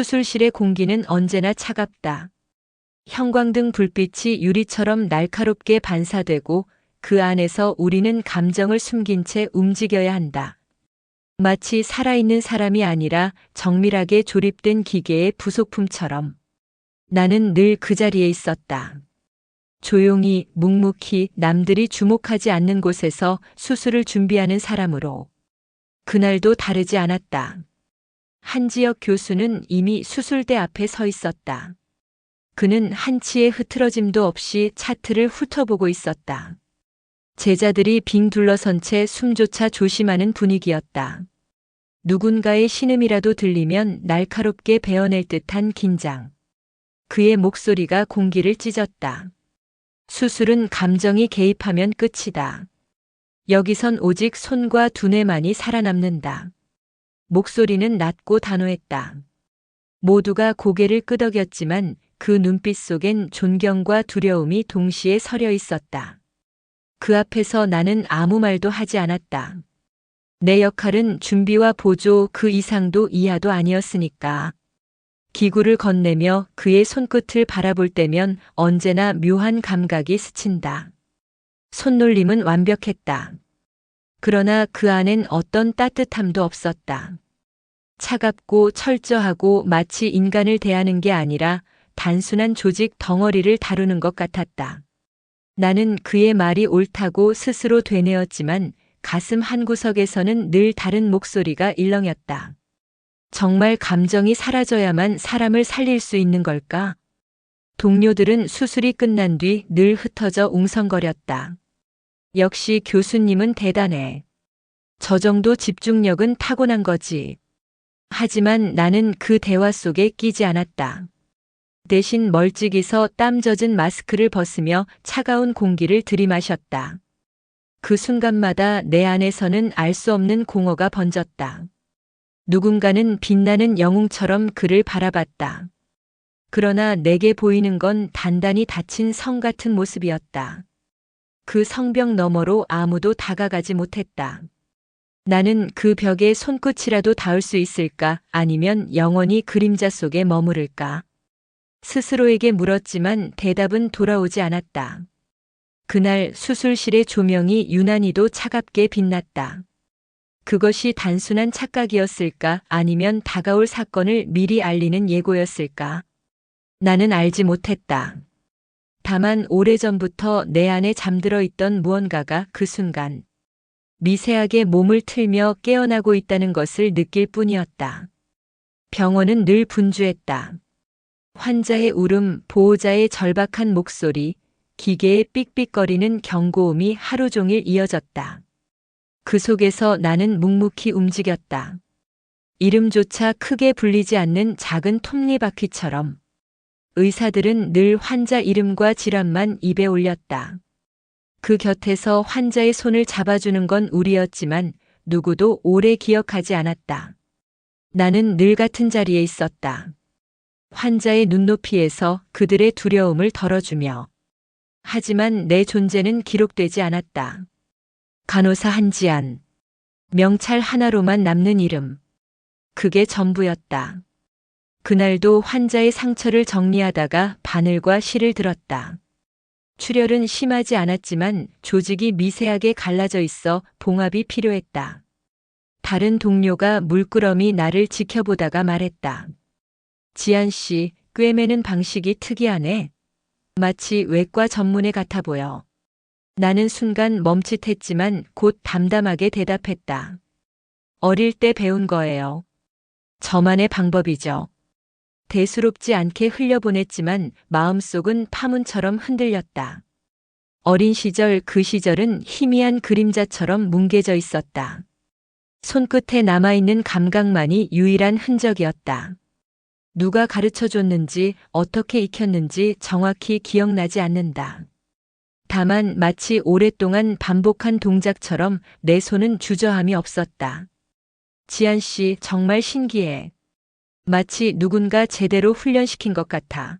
수술실의 공기는 언제나 차갑다. 형광등 불빛이 유리처럼 날카롭게 반사되고 그 안에서 우리는 감정을 숨긴 채 움직여야 한다. 마치 살아있는 사람이 아니라 정밀하게 조립된 기계의 부속품처럼. 나는 늘 그 자리에 있었다. 조용히, 묵묵히 남들이 주목하지 않는 곳에서 수술을 준비하는 사람으로. 그날도 다르지 않았다. 한지혁 교수는 이미 수술대 앞에 서 있었다. 그는 한치의 흐트러짐도 없이 차트를 훑어보고 있었다. 제자들이 빙 둘러선 채 숨조차 조심하는 분위기였다. 누군가의 신음이라도 들리면 날카롭게 베어낼 듯한 긴장. 그의 목소리가 공기를 찢었다. 수술은 감정이 개입하면 끝이다. 여기선 오직 손과 두뇌만이 살아남는다. 목소리는 낮고 단호했다. 모두가 고개를 끄덕였지만 그 눈빛 속엔 존경과 두려움이 동시에 서려 있었다. 그 앞에서 나는 아무 말도 하지 않았다. 내 역할은 준비와 보조 그 이상도 이하도 아니었으니까. 기구를 건네며 그의 손끝을 바라볼 때면 언제나 묘한 감각이 스친다. 손놀림은 완벽했다. 그러나 그 안엔 어떤 따뜻함도 없었다. 차갑고 철저하고 마치 인간을 대하는 게 아니라 단순한 조직 덩어리를 다루는 것 같았다. 나는 그의 말이 옳다고 스스로 되뇌었지만 가슴 한구석에서는 늘 다른 목소리가 일렁였다. 정말 감정이 사라져야만 사람을 살릴 수 있는 걸까? 동료들은 수술이 끝난 뒤 늘 흩어져 웅성거렸다. 역시 교수님은 대단해. 저 정도 집중력은 타고난 거지. 하지만 나는 그 대화 속에 끼지 않았다. 대신 멀찍이 서 땀 젖은 마스크를 벗으며 차가운 공기를 들이마셨다. 그 순간마다 내 안에서는 알 수 없는 공허가 번졌다. 누군가는 빛나는 영웅처럼 그를 바라봤다. 그러나 내게 보이는 건 단단히 닫힌 성 같은 모습이었다. 그 성벽 너머로 아무도 다가가지 못했다. 나는 그 벽에 손끝이라도 닿을 수 있을까? 아니면 영원히 그림자 속에 머무를까? 스스로에게 물었지만 대답은 돌아오지 않았다. 그날 수술실의 조명이 유난히도 차갑게 빛났다. 그것이 단순한 착각이었을까? 아니면 다가올 사건을 미리 알리는 예고였을까? 나는 알지 못했다. 다만 오래전부터 내 안에 잠들어 있던 무언가가 그 순간 미세하게 몸을 틀며 깨어나고 있다는 것을 느낄 뿐이었다. 병원은 늘 분주했다. 환자의 울음, 보호자의 절박한 목소리, 기계의 삑삑거리는 경고음이 하루 종일 이어졌다. 그 속에서 나는 묵묵히 움직였다. 이름조차 크게 불리지 않는 작은 톱니바퀴처럼. 의사들은 늘 환자 이름과 질환만 입에 올렸다. 그 곁에서 환자의 손을 잡아주는 건 우리였지만 누구도 오래 기억하지 않았다. 나는 늘 같은 자리에 있었다. 환자의 눈높이에서 그들의 두려움을 덜어주며. 하지만 내 존재는 기록되지 않았다. 간호사 한지안. 명찰 하나로만 남는 이름. 그게 전부였다. 그날도 환자의 상처를 정리하다가 바늘과 실을 들었다. 출혈은 심하지 않았지만 조직이 미세하게 갈라져 있어 봉합이 필요했다. 다른 동료가 물끄러미 나를 지켜보다가 말했다. 지안 씨, 꿰매는 방식이 특이하네. 마치 외과 전문의 같아 보여. 나는 순간 멈칫했지만 곧 담담하게 대답했다. 어릴 때 배운 거예요. 저만의 방법이죠. 대수롭지 않게 흘려보냈지만 마음속은 파문처럼 흔들렸다. 어린 시절 그 시절은 희미한 그림자처럼 뭉개져 있었다. 손끝에 남아있는 감각만이 유일한 흔적이었다. 누가 가르쳐줬는지 어떻게 익혔는지 정확히 기억나지 않는다. 다만 마치 오랫동안 반복한 동작처럼 내 손은 주저함이 없었다. 지안 씨 정말 신기해. 마치 누군가 제대로 훈련시킨 것 같아.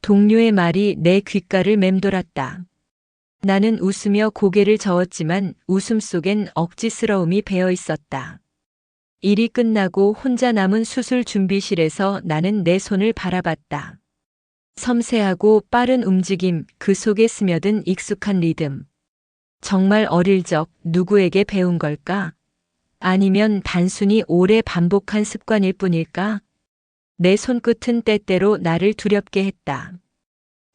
동료의 말이 내 귓가를 맴돌았다. 나는 웃으며 고개를 저었지만 웃음 속엔 억지스러움이 배어 있었다. 일이 끝나고 혼자 남은 수술 준비실에서 나는 내 손을 바라봤다. 섬세하고 빠른 움직임, 그 속에 스며든 익숙한 리듬. 정말 어릴 적 누구에게 배운 걸까? 아니면 단순히 오래 반복한 습관일 뿐일까? 내 손끝은 때때로 나를 두렵게 했다.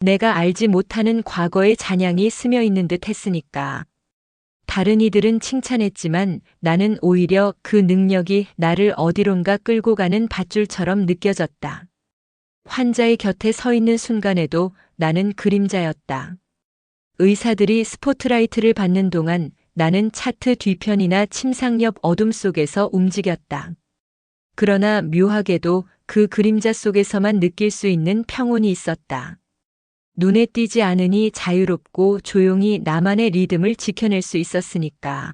내가 알지 못하는 과거의 잔향이 스며 있는 듯 했으니까. 다른 이들은 칭찬했지만 나는 오히려 그 능력이 나를 어디론가 끌고 가는 밧줄처럼 느껴졌다. 환자의 곁에 서 있는 순간에도 나는 그림자였다. 의사들이 스포트라이트를 받는 동안 나는 차트 뒤편이나 침상 옆 어둠 속에서 움직였다. 그러나 묘하게도 그 그림자 속에서만 느낄 수 있는 평온이 있었다. 눈에 띄지 않으니 자유롭고 조용히 나만의 리듬을 지켜낼 수 있었으니까.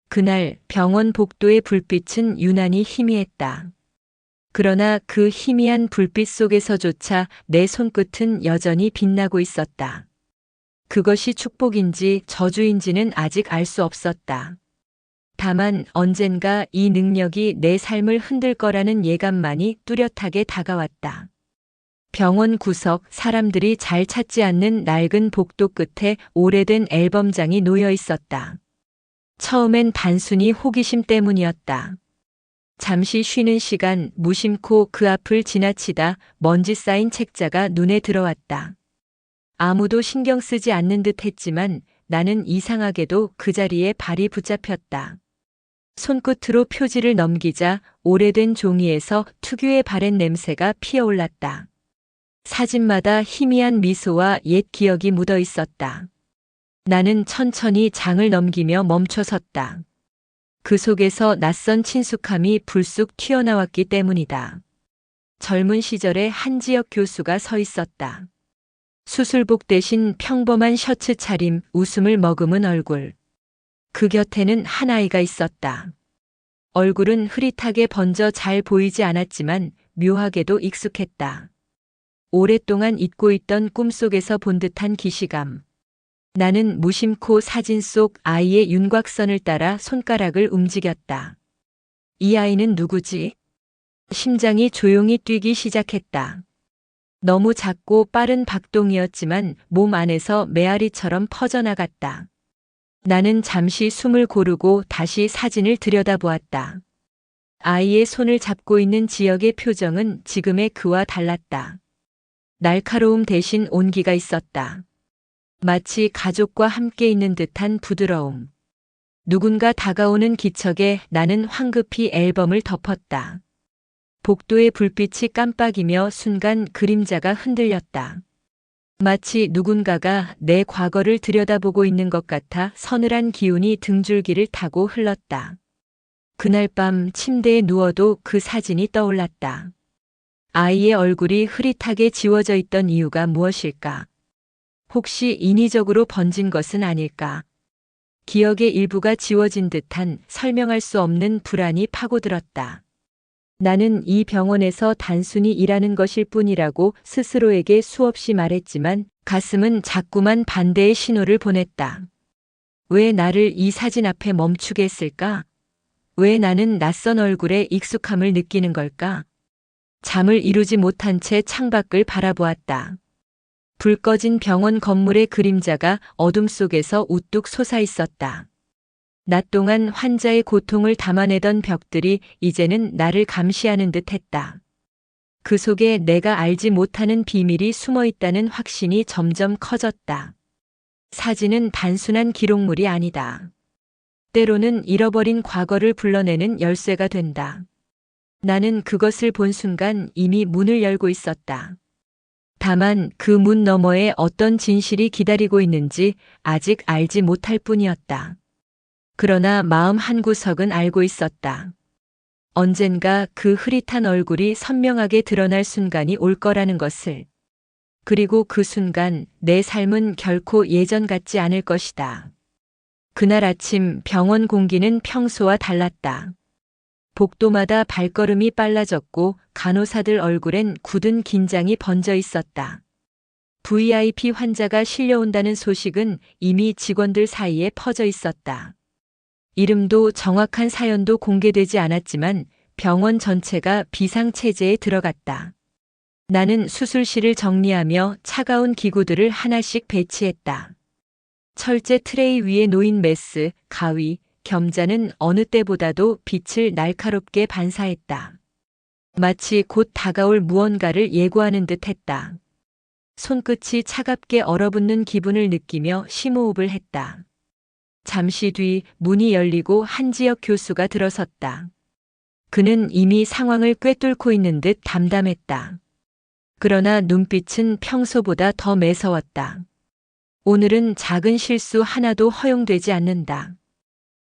그날 병원 복도의 불빛은 유난히 희미했다. 그러나 그 희미한 불빛 속에서조차 내 손끝은 여전히 빛나고 있었다. 그것이 축복인지 저주인지는 아직 알 수 없었다. 다만 언젠가 이 능력이 내 삶을 흔들 거라는 예감만이 뚜렷하게 다가왔다. 병원 구석, 사람들이 잘 찾지 않는 낡은 복도 끝에 오래된 앨범장이 놓여 있었다. 처음엔 단순히 호기심 때문이었다. 잠시 쉬는 시간, 무심코 그 앞을 지나치다 먼지 쌓인 책자가 눈에 들어왔다. 아무도 신경 쓰지 않는 듯 했지만 나는 이상하게도 그 자리에 발이 붙잡혔다. 손끝으로 표지를 넘기자 오래된 종이에서 특유의 바랜 냄새가 피어올랐다. 사진마다 희미한 미소와 옛 기억이 묻어 있었다. 나는 천천히 장을 넘기며 멈춰섰다. 그 속에서 낯선 친숙함이 불쑥 튀어나왔기 때문이다. 젊은 시절에 한지혁 교수가 서 있었다. 수술복 대신 평범한 셔츠 차림, 웃음을 머금은 얼굴. 그 곁에는 한 아이가 있었다. 얼굴은 흐릿하게 번져 잘 보이지 않았지만 묘하게도 익숙했다. 오랫동안 잊고 있던 꿈속에서 본 듯한 기시감. 나는 무심코 사진 속 아이의 윤곽선을 따라 손가락을 움직였다. 이 아이는 누구지? 심장이 조용히 뛰기 시작했다. 너무 작고 빠른 박동이었지만 몸 안에서 메아리처럼 퍼져나갔다. 나는 잠시 숨을 고르고 다시 사진을 들여다보았다. 아이의 손을 잡고 있는 지역의 표정은 지금의 그와 달랐다. 날카로움 대신 온기가 있었다. 마치 가족과 함께 있는 듯한 부드러움. 누군가 다가오는 기척에 나는 황급히 앨범을 덮었다. 복도의 불빛이 깜빡이며 순간 그림자가 흔들렸다. 마치 누군가가 내 과거를 들여다보고 있는 것 같아 서늘한 기운이 등줄기를 타고 흘렀다. 그날 밤 침대에 누워도 그 사진이 떠올랐다. 아이의 얼굴이 흐릿하게 지워져 있던 이유가 무엇일까? 혹시 인위적으로 번진 것은 아닐까? 기억의 일부가 지워진 듯한 설명할 수 없는 불안이 파고들었다. 나는 이 병원에서 단순히 일하는 것일 뿐이라고 스스로에게 수없이 말했지만 가슴은 자꾸만 반대의 신호를 보냈다. 왜 나를 이 사진 앞에 멈추게 했을까? 왜 나는 낯선 얼굴에 익숙함을 느끼는 걸까? 잠을 이루지 못한 채 창밖을 바라보았다. 불 꺼진 병원 건물의 그림자가 어둠 속에서 우뚝 솟아 있었다. 낮 동안 환자의 고통을 담아내던 벽들이 이제는 나를 감시하는 듯 했다. 그 속에 내가 알지 못하는 비밀이 숨어 있다는 확신이 점점 커졌다. 사진은 단순한 기록물이 아니다. 때로는 잃어버린 과거를 불러내는 열쇠가 된다. 나는 그것을 본 순간 이미 문을 열고 있었다. 다만 그 문 너머에 어떤 진실이 기다리고 있는지 아직 알지 못할 뿐이었다. 그러나 마음 한구석은 알고 있었다. 언젠가 그 흐릿한 얼굴이 선명하게 드러날 순간이 올 거라는 것을. 그리고 그 순간 내 삶은 결코 예전 같지 않을 것이다. 그날 아침 병원 공기는 평소와 달랐다. 복도마다 발걸음이 빨라졌고 간호사들 얼굴엔 굳은 긴장이 번져 있었다. VIP 환자가 실려온다는 소식은 이미 직원들 사이에 퍼져 있었다. 이름도 정확한 사연도 공개되지 않았지만 병원 전체가 비상체제에 들어갔다. 나는 수술실을 정리하며 차가운 기구들을 하나씩 배치했다. 철제 트레이 위에 놓인 메스, 가위, 겸자는 어느 때보다도 빛을 날카롭게 반사했다. 마치 곧 다가올 무언가를 예고하는 듯 했다. 손끝이 차갑게 얼어붙는 기분을 느끼며 심호흡을 했다. 잠시 뒤 문이 열리고 한지혁 교수가 들어섰다. 그는 이미 상황을 꿰뚫고 있는 듯 담담했다. 그러나 눈빛은 평소보다 더 매서웠다. 오늘은 작은 실수 하나도 허용되지 않는다.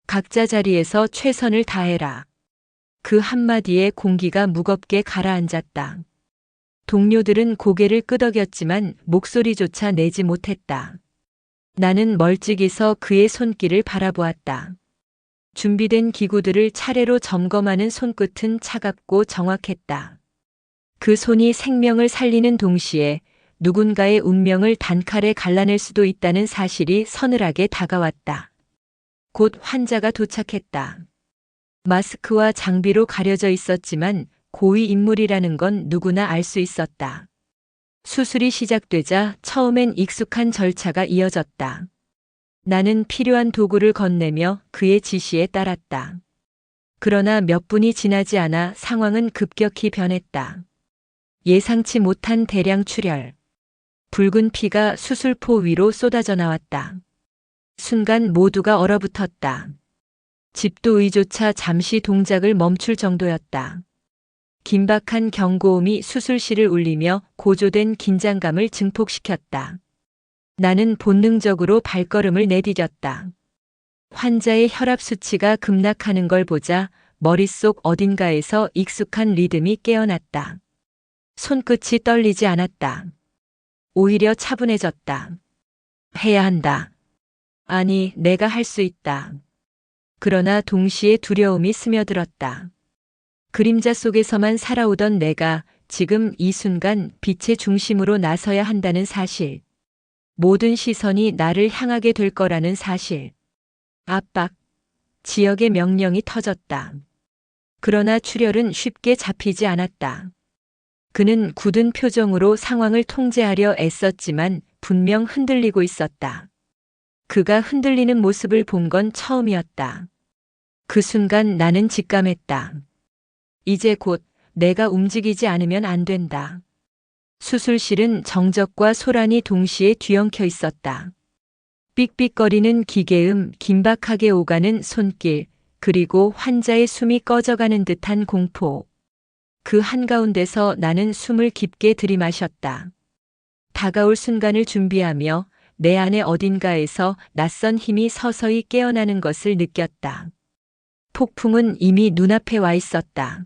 각자 자리에서 최선을 다해라. 그 한마디에 공기가 무겁게 가라앉았다. 동료들은 고개를 끄덕였지만 목소리조차 내지 못했다. 나는 멀찍이서 그의 손길을 바라보았다. 준비된 기구들을 차례로 점검하는 손끝은 차갑고 정확했다. 그 손이 생명을 살리는 동시에 누군가의 운명을 단칼에 갈라낼 수도 있다는 사실이 서늘하게 다가왔다. 곧 환자가 도착했다. 마스크와 장비로 가려져 있었지만 고위 인물이라는 건 누구나 알 수 있었다. 수술이 시작되자 처음엔 익숙한 절차가 이어졌다. 나는 필요한 도구를 건네며 그의 지시에 따랐다. 그러나 몇 분이 지나지 않아 상황은 급격히 변했다. 예상치 못한 대량 출혈. 붉은 피가 수술포 위로 쏟아져 나왔다. 순간 모두가 얼어붙었다. 집도의조차 잠시 동작을 멈출 정도였다. 긴박한 경고음이 수술실을 울리며 고조된 긴장감을 증폭시켰다. 나는 본능적으로 발걸음을 내디뎠다. 환자의 혈압 수치가 급락하는 걸 보자 머릿속 어딘가에서 익숙한 리듬이 깨어났다. 손끝이 떨리지 않았다. 오히려 차분해졌다. 해야 한다. 아니, 내가 할 수 있다. 그러나 동시에 두려움이 스며들었다. 그림자 속에서만 살아오던 내가 지금 이 순간 빛의 중심으로 나서야 한다는 사실. 모든 시선이 나를 향하게 될 거라는 사실. 압박, 지역의 명령이 터졌다. 그러나 출혈은 쉽게 잡히지 않았다. 그는 굳은 표정으로 상황을 통제하려 애썼지만 분명 흔들리고 있었다. 그가 흔들리는 모습을 본 건 처음이었다. 그 순간 나는 직감했다. 이제 곧 내가 움직이지 않으면 안 된다. 수술실은 정적과 소란이 동시에 뒤엉켜 있었다. 삑삑거리는 기계음, 긴박하게 오가는 손길, 그리고 환자의 숨이 꺼져가는 듯한 공포. 그 한가운데서 나는 숨을 깊게 들이마셨다. 다가올 순간을 준비하며 내 안의 어딘가에서 낯선 힘이 서서히 깨어나는 것을 느꼈다. 폭풍은 이미 눈앞에 와 있었다.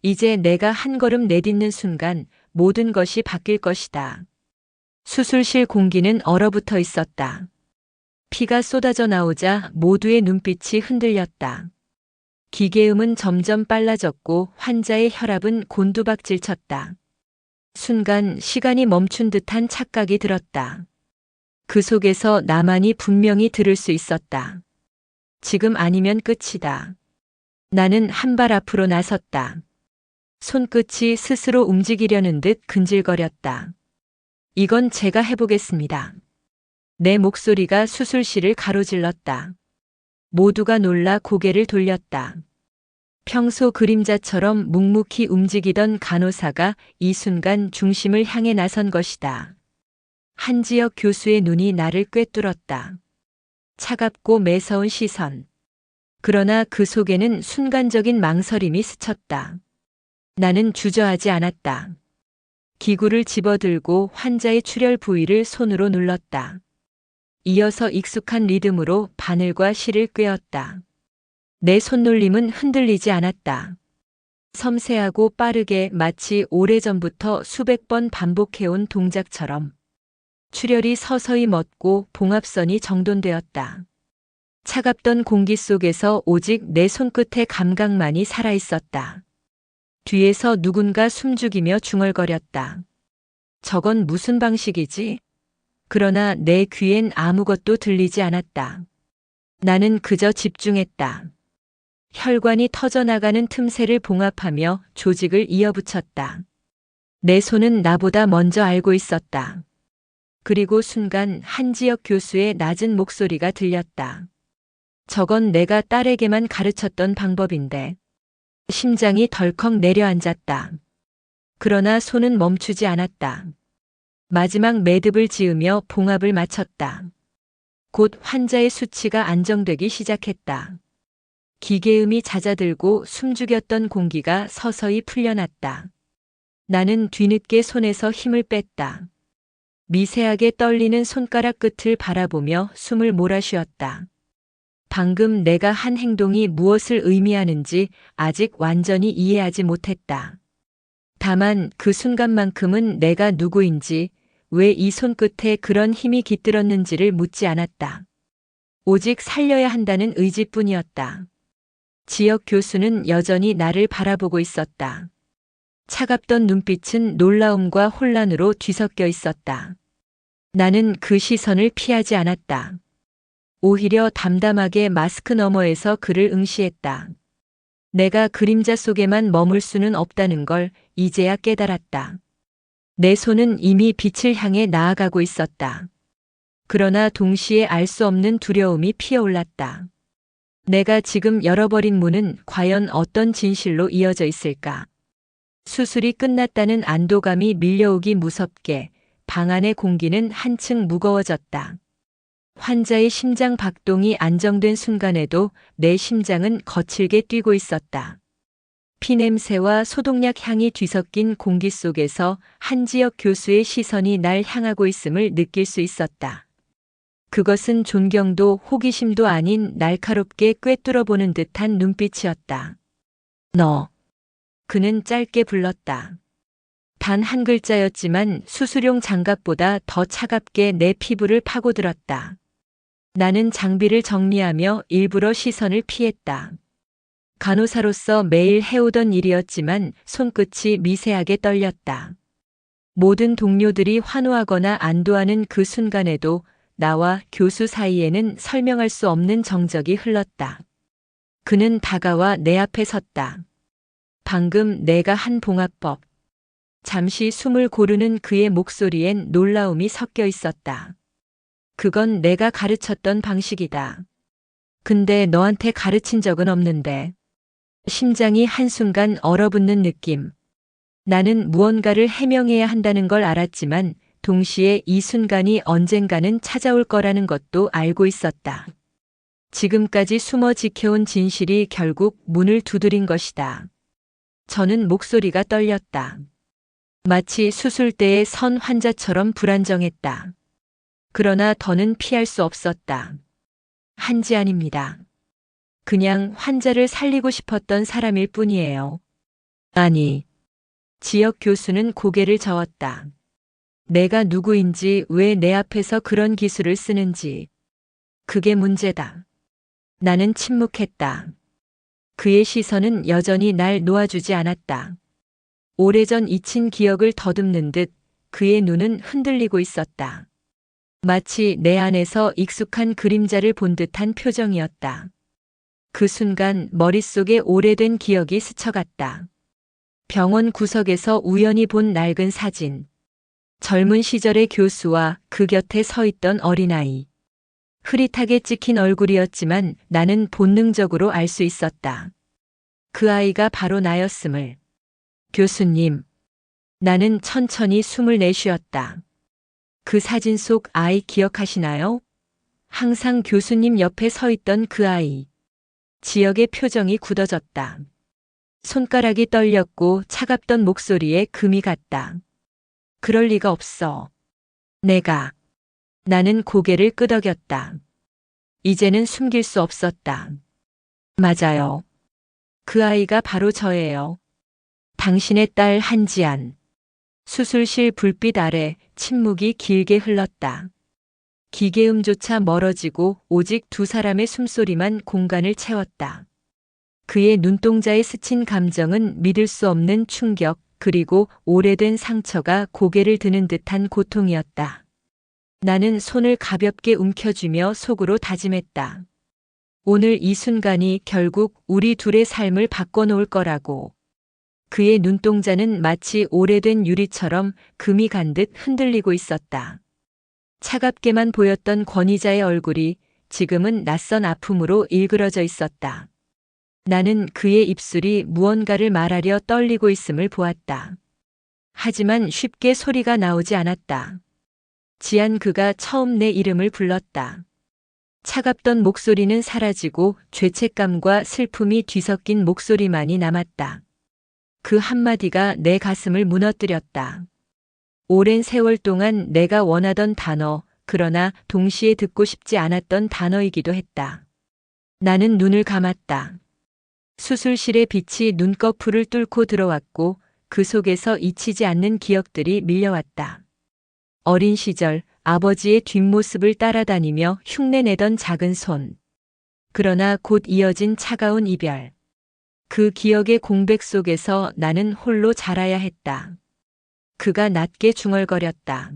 이제 내가 한 걸음 내딛는 순간 모든 것이 바뀔 것이다. 수술실 공기는 얼어붙어 있었다. 피가 쏟아져 나오자 모두의 눈빛이 흔들렸다. 기계음은 점점 빨라졌고 환자의 혈압은 곤두박질 쳤다. 순간 시간이 멈춘 듯한 착각이 들었다. 그 속에서 나만이 분명히 들을 수 있었다. 지금 아니면 끝이다. 나는 한 발 앞으로 나섰다. 손끝이 스스로 움직이려는 듯 근질거렸다. 이건 제가 해보겠습니다. 내 목소리가 수술실을 가로질렀다. 모두가 놀라 고개를 돌렸다. 평소 그림자처럼 묵묵히 움직이던 간호사가 이 순간 중심을 향해 나선 것이다. 한지혁 교수의 눈이 나를 꿰뚫었다. 차갑고 매서운 시선. 그러나 그 속에는 순간적인 망설임이 스쳤다. 나는 주저하지 않았다. 기구를 집어들고 환자의 출혈 부위를 손으로 눌렀다. 이어서 익숙한 리듬으로 바늘과 실을 꿰었다. 내 손놀림은 흔들리지 않았다. 섬세하고 빠르게 마치 오래전부터 수백 번 반복해온 동작처럼. 출혈이 서서히 멎고 봉합선이 정돈되었다. 차갑던 공기 속에서 오직 내 손끝의 감각만이 살아있었다. 뒤에서 누군가 숨죽이며 중얼거렸다. 저건 무슨 방식이지? 그러나 내 귀엔 아무것도 들리지 않았다. 나는 그저 집중했다. 혈관이 터져나가는 틈새를 봉합하며 조직을 이어붙였다. 내 손은 나보다 먼저 알고 있었다. 그리고 순간 한지혁 교수의 낮은 목소리가 들렸다. 저건 내가 딸에게만 가르쳤던 방법인데. 심장이 덜컥 내려앉았다. 그러나 손은 멈추지 않았다. 마지막 매듭을 지으며 봉합을 마쳤다. 곧 환자의 수치가 안정되기 시작했다. 기계음이 잦아들고 숨죽였던 공기가 서서히 풀려났다. 나는 뒤늦게 손에서 힘을 뺐다. 미세하게 떨리는 손가락 끝을 바라보며 숨을 몰아쉬었다. 방금 내가 한 행동이 무엇을 의미하는지 아직 완전히 이해하지 못했다. 다만 그 순간만큼은 내가 누구인지, 왜 이 손끝에 그런 힘이 깃들었는지를 묻지 않았다. 오직 살려야 한다는 의지뿐이었다. 지역 교수는 여전히 나를 바라보고 있었다. 차갑던 눈빛은 놀라움과 혼란으로 뒤섞여 있었다. 나는 그 시선을 피하지 않았다. 오히려 담담하게 마스크 너머에서 그를 응시했다. 내가 그림자 속에만 머물 수는 없다는 걸 이제야 깨달았다. 내 손은 이미 빛을 향해 나아가고 있었다. 그러나 동시에 알 수 없는 두려움이 피어올랐다. 내가 지금 열어버린 문은 과연 어떤 진실로 이어져 있을까? 수술이 끝났다는 안도감이 밀려오기 무섭게 방 안의 공기는 한층 무거워졌다. 환자의 심장 박동이 안정된 순간에도 내 심장은 거칠게 뛰고 있었다. 피냄새와 소독약 향이 뒤섞인 공기 속에서 한지혁 교수의 시선이 날 향하고 있음을 느낄 수 있었다. 그것은 존경도 호기심도 아닌 날카롭게 꿰뚫어보는 듯한 눈빛이었다. 너. 그는 짧게 불렀다. 단 한 글자였지만 수술용 장갑보다 더 차갑게 내 피부를 파고들었다. 나는 장비를 정리하며 일부러 시선을 피했다. 간호사로서 매일 해오던 일이었지만 손끝이 미세하게 떨렸다. 모든 동료들이 환호하거나 안도하는 그 순간에도 나와 교수 사이에는 설명할 수 없는 정적이 흘렀다. 그는 다가와 내 앞에 섰다. 방금 내가 한 봉합법. 잠시 숨을 고르는 그의 목소리엔 놀라움이 섞여 있었다. 그건 내가 가르쳤던 방식이다. 근데 너한테 가르친 적은 없는데. 심장이 한순간 얼어붙는 느낌. 나는 무언가를 해명해야 한다는 걸 알았지만 동시에 이 순간이 언젠가는 찾아올 거라는 것도 알고 있었다. 지금까지 숨어 지켜온 진실이 결국 문을 두드린 것이다. 저는 목소리가 떨렸다. 마치 수술대에 선 환자처럼 불안정했다. 그러나 더는 피할 수 없었다. 한지안입니다. 그냥 환자를 살리고 싶었던 사람일 뿐이에요. 아니. 지역 교수는 고개를 저었다. 내가 누구인지, 왜 내 앞에서 그런 기술을 쓰는지. 그게 문제다. 나는 침묵했다. 그의 시선은 여전히 날 놓아주지 않았다. 오래전 잊힌 기억을 더듬는 듯 그의 눈은 흔들리고 있었다. 마치 내 안에서 익숙한 그림자를 본 듯한 표정이었다. 그 순간 머릿속에 오래된 기억이 스쳐갔다. 병원 구석에서 우연히 본 낡은 사진. 젊은 시절의 교수와 그 곁에 서 있던 어린아이. 흐릿하게 찍힌 얼굴이었지만 나는 본능적으로 알 수 있었다. 그 아이가 바로 나였음을. 교수님. 나는 천천히 숨을 내쉬었다. 그 사진 속 아이 기억하시나요? 항상 교수님 옆에 서 있던 그 아이. 지역의 표정이 굳어졌다. 손가락이 떨렸고 차갑던 목소리에 금이 갔다. 그럴 리가 없어. 나는 고개를 끄덕였다. 이제는 숨길 수 없었다. 맞아요. 그 아이가 바로 저예요. 당신의 딸 한지안. 수술실 불빛 아래 침묵이 길게 흘렀다. 기계음조차 멀어지고 오직 두 사람의 숨소리만 공간을 채웠다. 그의 눈동자에 스친 감정은 믿을 수 없는 충격, 그리고 오래된 상처가 고개를 드는 듯한 고통이었다. 나는 손을 가볍게 움켜쥐며 속으로 다짐했다. 오늘 이 순간이 결국 우리 둘의 삶을 바꿔놓을 거라고. 그의 눈동자는 마치 오래된 유리처럼 금이 간 듯 흔들리고 있었다. 차갑게만 보였던 권위자의 얼굴이 지금은 낯선 아픔으로 일그러져 있었다. 나는 그의 입술이 무언가를 말하려 떨리고 있음을 보았다. 하지만 쉽게 소리가 나오지 않았다. 지안 그가 처음 내 이름을 불렀다. 차갑던 목소리는 사라지고 죄책감과 슬픔이 뒤섞인 목소리만이 남았다. 그 한마디가 내 가슴을 무너뜨렸다. 오랜 세월 동안 내가 원하던 단어, 그러나 동시에 듣고 싶지 않았던 단어이기도 했다. 나는 눈을 감았다. 수술실의 빛이 눈꺼풀을 뚫고 들어왔고 그 속에서 잊히지 않는 기억들이 밀려왔다. 어린 시절 아버지의 뒷모습을 따라다니며 흉내내던 작은 손. 그러나 곧 이어진 차가운 이별. 그 기억의 공백 속에서 나는 홀로 자라야 했다. 그가 낮게 중얼거렸다.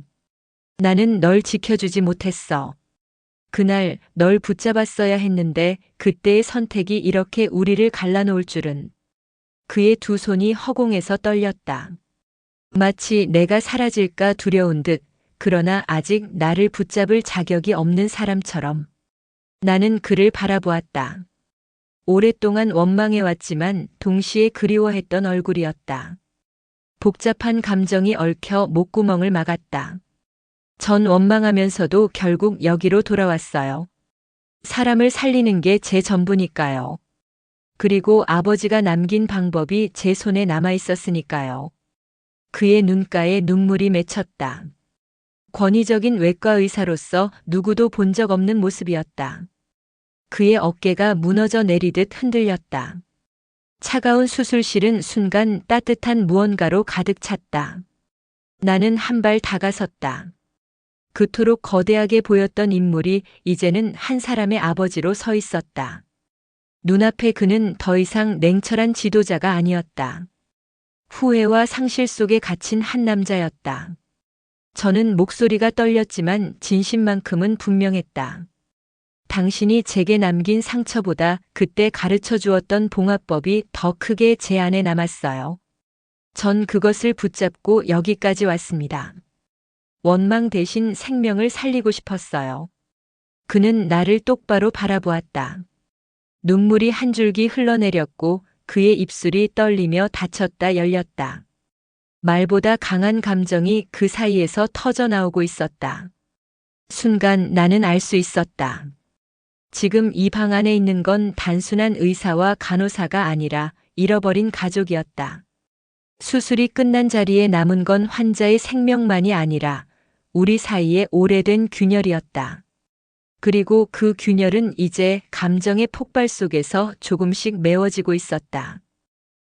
나는 널 지켜주지 못했어. 그날 널 붙잡았어야 했는데 그때의 선택이 이렇게 우리를 갈라놓을 줄은. 그의 두 손이 허공에서 떨렸다. 마치 내가 사라질까 두려운 듯, 그러나 아직 나를 붙잡을 자격이 없는 사람처럼. 나는 그를 바라보았다. 오랫동안 원망해왔지만 동시에 그리워했던 얼굴이었다. 복잡한 감정이 얽혀 목구멍을 막았다. 전 원망하면서도 결국 여기로 돌아왔어요. 사람을 살리는 게 제 전부니까요. 그리고 아버지가 남긴 방법이 제 손에 남아 있었으니까요. 그의 눈가에 눈물이 맺혔다. 권위적인 외과 의사로서 누구도 본 적 없는 모습이었다. 그의 어깨가 무너져 내리듯 흔들렸다. 차가운 수술실은 순간 따뜻한 무언가로 가득 찼다. 나는 한 발 다가섰다. 그토록 거대하게 보였던 인물이 이제는 한 사람의 아버지로 서 있었다. 눈앞에 그는 더 이상 냉철한 지도자가 아니었다. 후회와 상실 속에 갇힌 한 남자였다. 저는 목소리가 떨렸지만 진심만큼은 분명했다. 당신이 제게 남긴 상처보다 그때 가르쳐 주었던 봉화법이 더 크게 제 안에 남았어요. 전 그것을 붙잡고 여기까지 왔습니다. 원망 대신 생명을 살리고 싶었어요. 그는 나를 똑바로 바라보았다. 눈물이 한 줄기 흘러내렸고 그의 입술이 떨리며 닫혔다 열렸다. 말보다 강한 감정이 그 사이에서 터져나오고 있었다. 순간 나는 알 수 있었다. 지금 이 방 안에 있는 건 단순한 의사와 간호사가 아니라 잃어버린 가족이었다. 수술이 끝난 자리에 남은 건 환자의 생명만이 아니라 우리 사이의 오래된 균열이었다. 그리고 그 균열은 이제 감정의 폭발 속에서 조금씩 메워지고 있었다.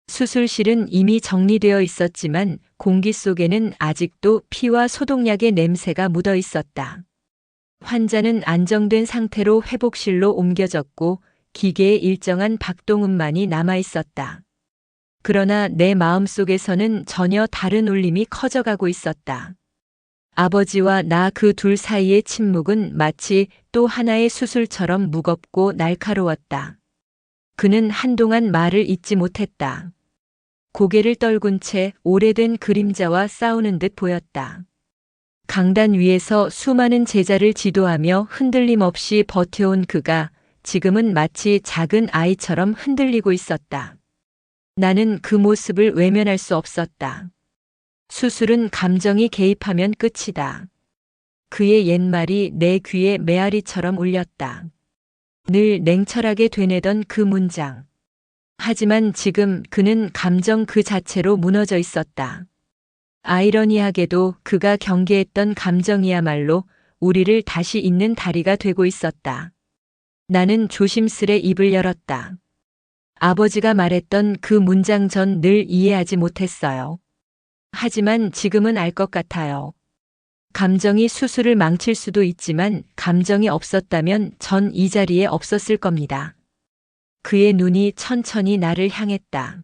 수술실은 이미 정리되어 있었지만 공기 속에는 아직도 피와 소독약의 냄새가 묻어 있었다. 환자는 안정된 상태로 회복실로 옮겨졌고 기계의 일정한 박동음만이 남아 있었다. 그러나 내 마음속에서는 전혀 다른 울림이 커져가고 있었다. 아버지와 나 그 둘 사이의 침묵은 마치 또 하나의 수술처럼 무겁고 날카로웠다. 그는 한동안 말을 잇지 못했다. 고개를 떨군 채 오래된 그림자와 싸우는 듯 보였다. 강단 위에서 수많은 제자를 지도하며 흔들림 없이 버텨온 그가 지금은 마치 작은 아이처럼 흔들리고 있었다. 나는 그 모습을 외면할 수 없었다. 수술은 감정이 개입하면 끝이다. 그의 옛말이 내 귀에 메아리처럼 울렸다. 늘 냉철하게 되뇌던 그 문장. 하지만 지금 그는 감정 그 자체로 무너져 있었다. 아이러니하게도 그가 경계했던 감정이야말로 우리를 다시 잇는 다리가 되고 있었다. 나는 조심스레 입을 열었다. 아버지가 말했던 그 문장 전 늘 이해하지 못했어요. 하지만 지금은 알 것 같아요. 감정이 수술을 망칠 수도 있지만 감정이 없었다면 전 이 자리에 없었을 겁니다. 그의 눈이 천천히 나를 향했다.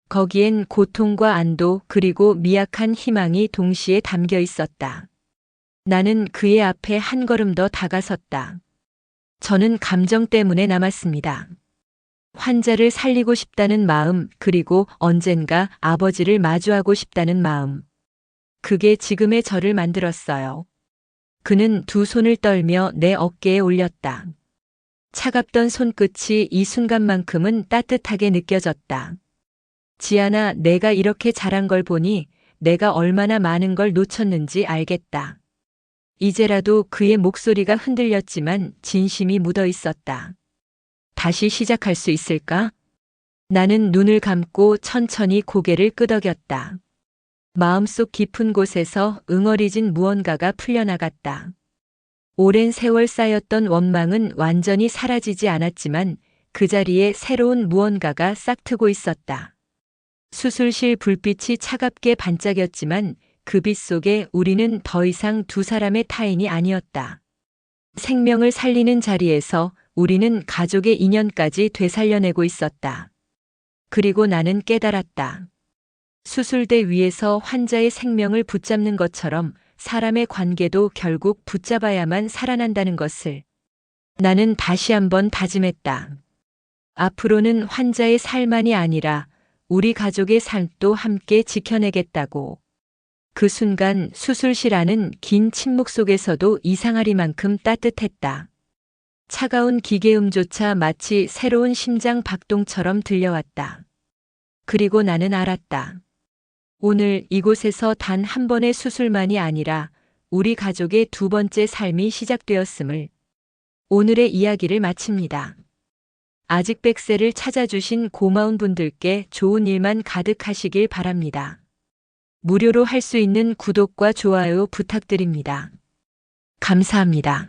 거기엔 고통과 안도 그리고 미약한 희망이 동시에 담겨 있었다. 나는 그의 앞에 한 걸음 더 다가섰다. 저는 감정 때문에 남았습니다. 환자를 살리고 싶다는 마음, 그리고 언젠가 아버지를 마주하고 싶다는 마음. 그게 지금의 저를 만들었어요. 그는 두 손을 떨며 내 어깨에 올렸다. 차갑던 손끝이 이 순간만큼은 따뜻하게 느껴졌다. 지아나, 내가 이렇게 잘한 걸 보니 내가 얼마나 많은 걸 놓쳤는지 알겠다. 이제라도 그의 목소리가 흔들렸지만 진심이 묻어 있었다. 다시 시작할 수 있을까? 나는 눈을 감고 천천히 고개를 끄덕였다. 마음속 깊은 곳에서 응어리진 무언가가 풀려나갔다. 오랜 세월 쌓였던 원망은 완전히 사라지지 않았지만 그 자리에 새로운 무언가가 싹트고 있었다. 수술실 불빛이 차갑게 반짝였지만 그 빛 속에 우리는 더 이상 두 사람의 타인이 아니었다. 생명을 살리는 자리에서 우리는 가족의 인연까지 되살려내고 있었다. 그리고 나는 깨달았다. 수술대 위에서 환자의 생명을 붙잡는 것처럼 사람의 관계도 결국 붙잡아야만 살아난다는 것을. 나는 다시 한번 다짐했다. 앞으로는 환자의 삶만이 아니라 우리 가족의 삶도 함께 지켜내겠다고. 그 순간 수술실 안은 긴 침묵 속에서도 이상하리만큼 따뜻했다. 차가운 기계음조차 마치 새로운 심장 박동처럼 들려왔다. 그리고 나는 알았다. 오늘 이곳에서 단 한 번의 수술만이 아니라 우리 가족의 두 번째 삶이 시작되었음을. 오늘의 이야기를 마칩니다. 아직 백세를 찾아주신 고마운 분들께 좋은 일만 가득하시길 바랍니다. 무료로 할 수 있는 구독과 좋아요 부탁드립니다. 감사합니다.